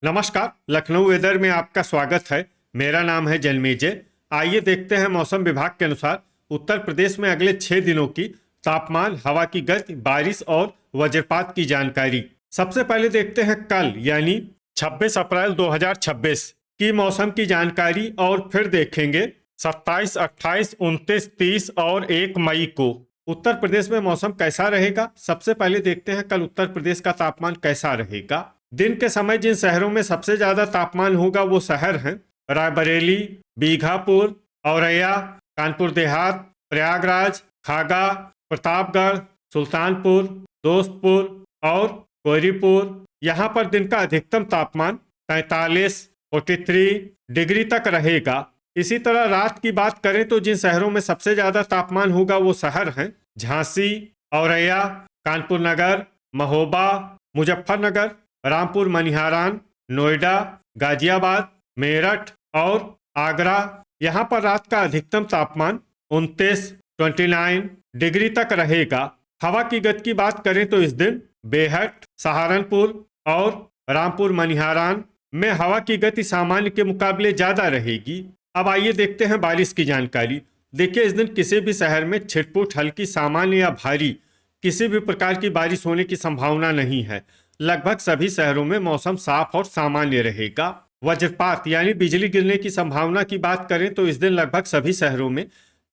नमस्कार। लखनऊ वेदर में आपका स्वागत है। मेरा नाम है जन्मेजय। आइए देखते हैं मौसम विभाग के अनुसार उत्तर प्रदेश में अगले 6 दिनों की तापमान, हवा की गति, बारिश और वज्रपात की जानकारी। सबसे पहले देखते हैं कल यानी 26 अप्रैल 2026 की मौसम की जानकारी और फिर देखेंगे 27, 28, 29, 30 और 1 मई को उत्तर प्रदेश में मौसम कैसा रहेगा। सबसे पहले देखते हैं कल उत्तर प्रदेश का तापमान कैसा रहेगा। दिन के समय जिन शहरों में सबसे ज्यादा तापमान होगा वो शहर हैं रायबरेली, बीघापुर, औरैया, कानपुर देहात, प्रयागराज, खागा, प्रतापगढ़, सुल्तानपुर, दोस्तपुर और कोयरीपुर। यहाँ पर दिन का अधिकतम तापमान 43, 43 डिग्री तक रहेगा। इसी तरह रात की बात करें तो जिन शहरों में सबसे ज्यादा तापमान होगा वो शहर हैं झांसी, औरैया, कानपुर नगर, महोबा, मुजफ्फरनगर, रामपुर मनिहारान, नोएडा, गाजियाबाद, मेरठ और आगरा। यहाँ पर रात का अधिकतम तापमान 29, 29 डिग्री तक रहेगा। हवा की गति की बात करें तो इस दिन बेहट, सहारनपुर और रामपुर मनिहारान में हवा की गति सामान्य के मुकाबले ज्यादा रहेगी। अब आइए देखते हैं बारिश की जानकारी। देखिए, इस दिन किसी भी शहर में छिटपुट, हल्की, सामान्य या भारी किसी भी प्रकार की बारिश होने की संभावना नहीं है। लगभग सभी शहरों में मौसम साफ और सामान्य रहेगा। वज्रपात यानी बिजली गिरने की संभावना की बात करें तो इस दिन लगभग सभी शहरों में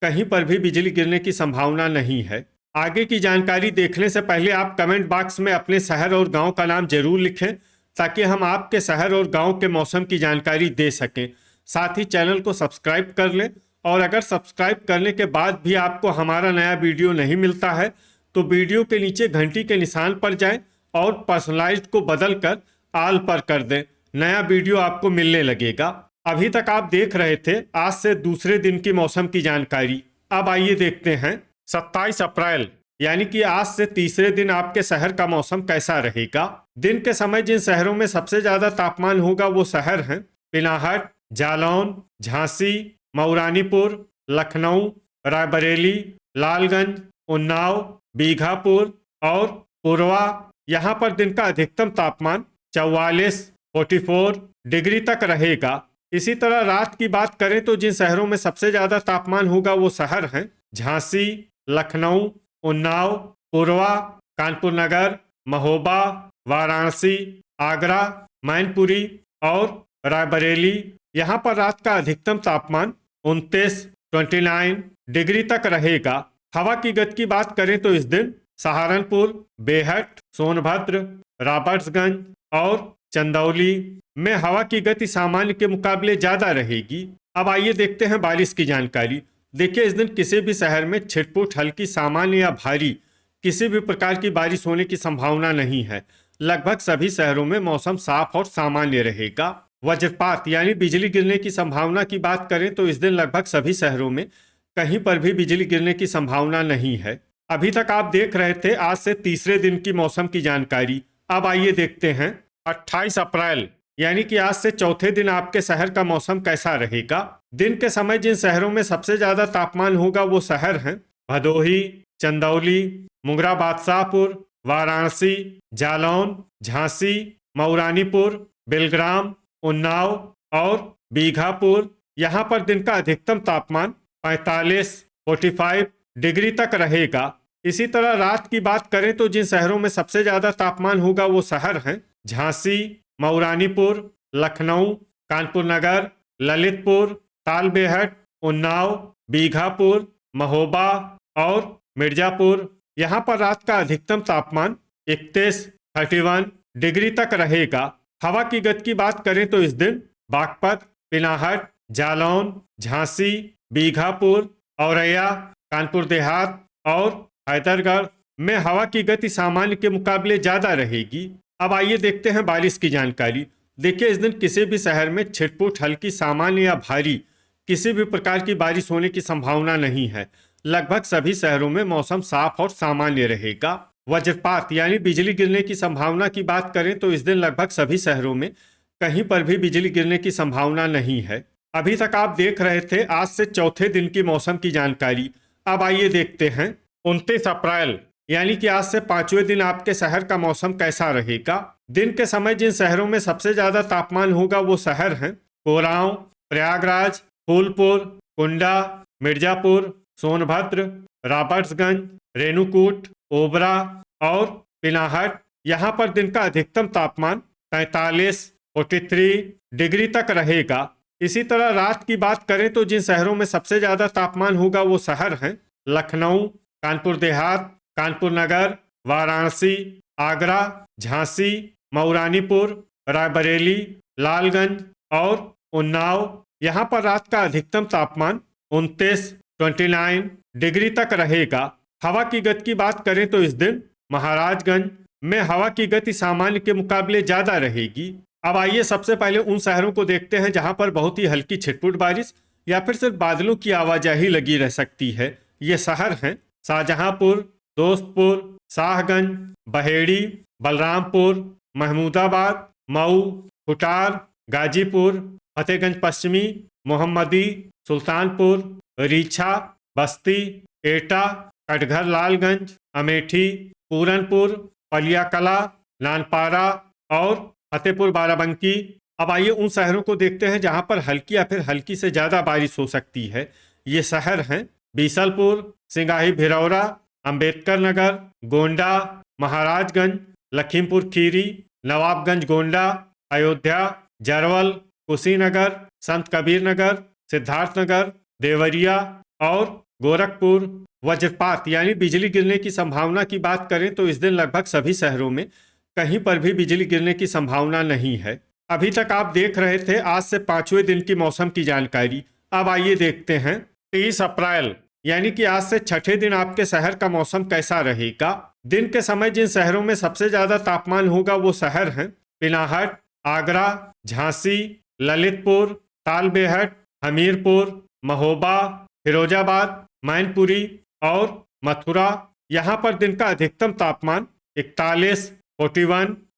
कहीं पर भी बिजली गिरने की संभावना नहीं है। आगे की जानकारी देखने से पहले आप कमेंट बॉक्स में अपने शहर और गांव का नाम जरूर लिखें ताकि हम आपके शहर और गांव के मौसम की जानकारी दे सकें। साथ ही चैनल को सब्सक्राइब कर लें और अगर सब्सक्राइब करने के बाद भी आपको हमारा नया वीडियो नहीं मिलता है तो वीडियो के नीचे घंटी के निशान पर जाएं और पर्सनलाइज्ड को बदलकर आल पर कर दें। नया वीडियो आपको मिलने लगेगा। अभी तक आप देख रहे थे आज से दूसरे दिन की मौसम की जानकारी। अब आइए देखते हैं 27 अप्रैल यानी कि आज से तीसरे दिन आपके शहर का मौसम कैसा रहेगा। दिन के समय जिन शहरों में सबसे ज्यादा तापमान होगा वो शहर हैं पिनाहट, जालौन, झांसी, मऊरानीपुर, लखनऊ, रायबरेली, लालगंज, उन्नाव, बीघापुर और पुरवा। यहाँ पर दिन का अधिकतम तापमान 44, 44 डिग्री तक रहेगा। इसी तरह रात की बात करें तो जिन शहरों में सबसे ज्यादा तापमान होगा वो शहर हैं झांसी, लखनऊ, उन्नाव, पुरवा, कानपुर नगर, महोबा, वाराणसी, आगरा, मैनपुरी और रायबरेली। यहाँ पर रात का अधिकतम तापमान 29, 29 डिग्री तक रहेगा। हवा की गति की बात करें तो इस दिन सहारनपुर, बेहट, सोनभद्र, रॉबर्ट्सगंज और चंदौली में हवा की गति सामान्य के मुकाबले ज्यादा रहेगी। अब आइए देखते हैं बारिश की जानकारी। देखिए, इस दिन किसी भी शहर में छिटपुट, हल्की, सामान्य या भारी किसी भी प्रकार की बारिश होने की संभावना नहीं है। लगभग सभी शहरों में मौसम साफ और सामान्य रहेगा। वज्रपात यानी बिजली गिरने की संभावना की बात करें तो इस दिन लगभग सभी शहरों में कहीं पर भी बिजली गिरने की संभावना नहीं है। अभी तक आप देख रहे थे आज से तीसरे दिन की मौसम की जानकारी। अब आइए देखते हैं 28 अप्रैल यानी कि आज से चौथे दिन आपके शहर का मौसम कैसा रहेगा। दिन के समय जिन शहरों में सबसे ज्यादा तापमान होगा वो शहर हैं भदोही, चंदौली, मुंगरा बादशाहपुर, वाराणसी, जालौन, झांसी, मऊरानीपुर, बिलग्राम, उन्नाव और बीघापुर। यहाँ पर दिन का अधिकतम तापमान 45, 45 डिग्री तक रहेगा। इसी तरह रात की बात करें तो जिन शहरों में सबसे ज्यादा तापमान होगा वो शहर हैं झांसी, मऊरानीपुर, लखनऊ, कानपुर नगर, ललितपुर, तालबेहट, उन्नाव, बीघापुर, महोबा और मिर्जापुर। यहाँ पर रात का अधिकतम तापमान 31, 31 डिग्री तक रहेगा। हवा की गति की बात करें तो इस दिन बागपत, पिनाहट, जालौन, झांसी, बीघापुर, औरैया, कानपुर देहात और हैदरगढ़ में हवा की गति सामान्य के मुकाबले ज्यादा रहेगी। अब आइए देखते हैं बारिश की जानकारी। देखिए, इस दिन किसी भी शहर में छिटपुट, हल्की, सामान्य या भारी किसी भी प्रकार की बारिश होने की संभावना नहीं है। लगभग सभी शहरों में मौसम साफ और सामान्य रहेगा। वज्रपात यानी बिजली गिरने की संभावना की बात करें तो इस दिन लगभग सभी शहरों में कहीं पर भी बिजली गिरने की संभावना नहीं है। अभी तक आप देख रहे थे आज से चौथे दिन की मौसम की जानकारी। अब आइए देखते हैं 29 अप्रैल यानी कि आज से 5वें दिन आपके शहर का मौसम कैसा रहेगा। दिन के समय जिन शहरों में सबसे ज्यादा तापमान होगा वो शहर हैं कोरांव, प्रयागराज, फूलपुर, कुंडा, मिर्जापुर, सोनभद्र, रॉबर्ट्सगंज, रेणुकूट, ओबरा और पिनाहट। यहाँ पर दिन का अधिकतम तापमान 43 डिग्री तक रहेगा। इसी तरह रात की बात करें तो जिन शहरों में सबसे ज्यादा तापमान होगा वो शहर हैं लखनऊ, कानपुर देहात, कानपुर नगर, वाराणसी, आगरा, झांसी, मऊरानीपुर, रायबरेली, लालगंज और उन्नाव। यहाँ पर रात का अधिकतम तापमान 29 डिग्री तक रहेगा। हवा की गति की बात करें तो इस दिन महाराजगंज में हवा की गति सामान्य के मुकाबले ज्यादा रहेगी। अब आइए सबसे पहले उन शहरों को देखते हैं जहां पर बहुत ही हल्की छिटपुट बारिश या फिर सिर्फ बादलों की आवाजाही लगी रह सकती है। ये शहर हैं शाहजहांपुर, दोस्तपुर, शाहगंज, बहेड़ी, बलरामपुर, महमूदाबाद, मऊ, खुटार, गाजीपुर, फतेहगंज पश्चिमी, मोहम्मदी, सुल्तानपुर, रीछा, बस्ती, एटा, कटघर लालगंज, अमेठी, पूरनपुर, पलियाकला, नानपारा और फतेहपुर बाराबंकी। अब आइए उन शहरों को देखते हैं जहां पर हल्की या फिर हल्की से ज्यादा बारिश हो सकती है। ये शहर हैं बीसलपुर, सिंगाही भिरौरा, अंबेडकर नगर, गोंडा, महाराजगंज, लखीमपुर खीरी, नवाबगंज गोंडा, अयोध्या, जरवल, कुशीनगर, संत कबीर नगर, सिद्धार्थ नगर, देवरिया और गोरखपुर। वज्रपात यानी बिजली गिरने की संभावना की बात करें तो इस दिन लगभग सभी शहरों में कहीं पर भी बिजली गिरने की संभावना नहीं है। अभी तक आप देख रहे थे आज से 5वें दिन की मौसम की जानकारी। अब आइए देखते हैं 30 अप्रैल यानी कि आज से 6ठे दिन आपके शहर का मौसम कैसा रहेगा। दिन के समय जिन शहरों में सबसे ज्यादा तापमान होगा वो शहर हैं पिनाहट, आगरा, झांसी, ललितपुर, तालबेहट, हमीरपुर, महोबा, फिरोजाबाद, मैनपुरी और मथुरा। यहाँ पर दिन का अधिकतम तापमान 41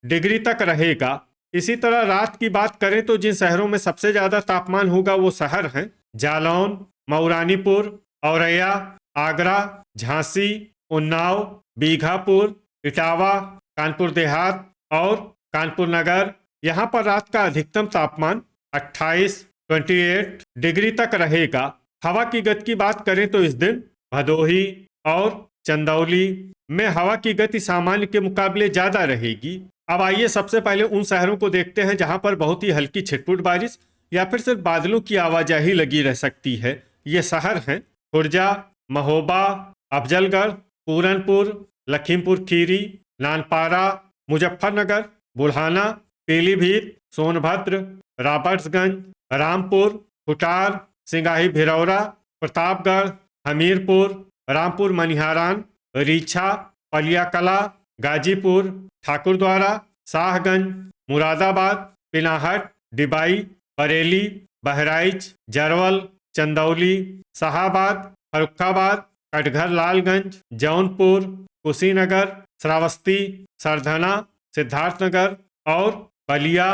डिग्री तक रहेगा। इसी तरह रात की बात करें तो जिन शहरों में सबसे ज्यादा तापमान होगा वो शहर हैं जालौन, मऊरानीपुर, औरैया, आगरा, झांसी, उन्नाव, बीघापुर, इटावा, कानपुर देहात और कानपुर नगर। यहाँ पर रात का अधिकतम तापमान 28 डिग्री तक रहेगा। हवा की गति की बात करें तो इस दिन भदोही और चंदौली में हवा की गति सामान्य के मुकाबले ज्यादा रहेगी। अब आइए सबसे पहले उन शहरों को देखते हैं जहां पर बहुत ही हल्की छिटपुट बारिश या फिर सिर्फ बादलों की आवाजाही लगी रह सकती है। ये शहर हैं खुर्जा, महोबा, अफजलगढ़, पूरनपुर, लखीमपुर खीरी, नानपारा, मुजफ्फरनगर, बुढ़ाना, पीलीभीत, सोनभद्र, रॉबर्ट्सगंज, रामपुर, खुटार, सिंगाही भिरौरा, प्रतापगढ़, हमीरपुर, रामपुर मनिहारान, रीछा, पलियाकला, गाजीपुर, ठाकुरद्वारा, शाहगंज, मुरादाबाद, पिनाहट, डिबाई, बरेली, बहराइच, जरवल, चंदौली, शाहाबाद, फर्रुखाबाद, कटघर लालगंज, जौनपुर, कुशीनगर, श्रावस्ती, सरधना, सिद्धार्थनगर और बलिया।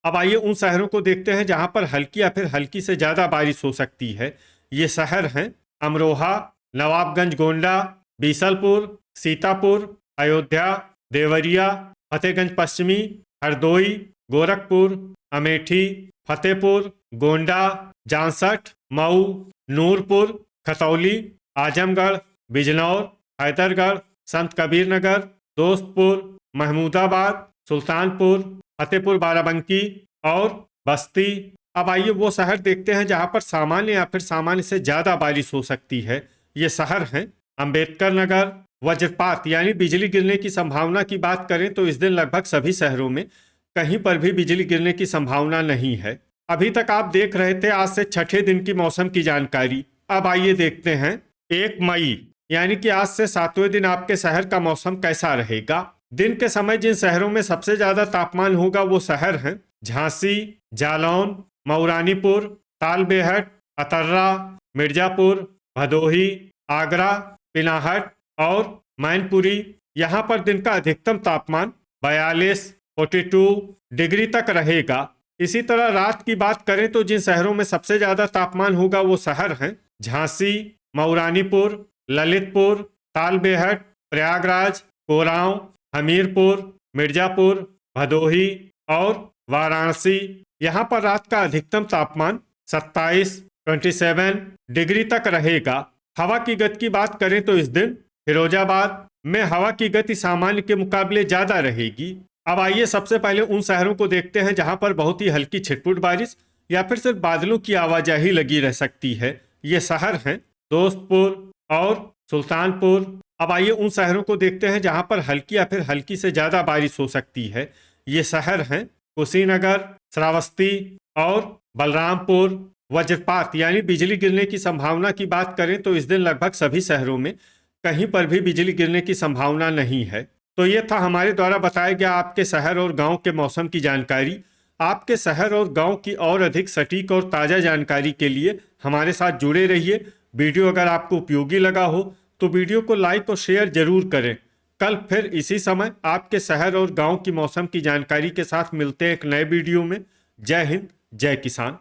अब आइए उन शहरों को देखते हैं जहां पर हल्की या फिर हल्की से ज्यादा बारिश हो सकती है। ये शहर हैं अमरोहा, नवाबगंज गोंडा, बीसलपुर, सीतापुर, अयोध्या, देवरिया, फतेहगंज पश्चिमी, हरदोई, गोरखपुर, अमेठी, फतेहपुर, गोंडा, जांसठ, मऊ, नूरपुर, खतौली, आजमगढ़, बिजनौर, हैदरगढ़, संत कबीर नगर, दोस्तपुर, महमूदाबाद, सुल्तानपुर, फतेहपुर बाराबंकी और बस्ती। अब आइए वो शहर देखते हैं जहां पर सामान्य या फिर सामान्य से ज्यादा बारिश हो सकती है। ये शहर हैं अंबेडकर नगर। वज्रपात यानी बिजली गिरने की संभावना की बात करें तो इस दिन लगभग सभी शहरों में कहीं पर भी बिजली गिरने की संभावना नहीं है। अभी तक आप देख रहे थे आज से 6ठे दिन की मौसम की जानकारी। अब आइए देखते हैं 1 मई यानी कि आज से 7वें दिन आपके शहर का मौसम कैसा रहेगा। दिन के समय जिन शहरों में सबसे ज्यादा तापमान होगा वो शहर हैं झांसी, जालौन, मऊरानीपुर, तालबेहट, अतर्रा, मिर्जापुर, भदोही, आगरा, पिनाहट और मैनपुरी। यहाँ पर दिन का अधिकतम तापमान 42 डिग्री तक रहेगा। इसी तरह रात की बात करें तो जिन शहरों में सबसे ज्यादा तापमान होगा वो शहर हैं झांसी, मऊरानीपुर, ललितपुर, तालबेहट, प्रयागराज, कोरांव, हमीरपुर, मिर्जापुर, भदोही और वाराणसी। यहाँ पर रात का अधिकतम तापमान 27 डिग्री तक रहेगा। हवा की गति की बात करें तो इस दिन फिरोजाबाद में हवा की गति सामान्य के मुकाबले ज्यादा रहेगी। अब आइए सबसे पहले उन शहरों को देखते हैं जहां पर बहुत ही हल्की छिटपुट बारिश या फिर सिर्फ बादलों की आवाजाही लगी रह सकती है। ये शहर हैं दोस्तपुर और सुल्तानपुर। अब आइए उन शहरों को देखते हैं जहां पर हल्की या फिर हल्की से ज्यादा बारिश हो सकती है। ये शहर हैं कुशीनगर, श्रावस्ती और बलरामपुर। वज्रपात यानी बिजली गिरने की संभावना की बात करें तो इस दिन लगभग सभी शहरों में कहीं पर भी बिजली गिरने की संभावना नहीं है। तो ये था हमारे द्वारा बताया गया आपके शहर और गांव के मौसम की जानकारी। आपके शहर और गांव की और अधिक सटीक और ताज़ा जानकारी के लिए हमारे साथ जुड़े रहिए। वीडियो अगर आपको उपयोगी लगा हो तो वीडियो को लाइक और शेयर जरूर करें। कल फिर इसी समय आपके शहर और गांव की मौसम की जानकारी के साथ मिलते हैं एक नए वीडियो में। जय हिंद, जय किसान।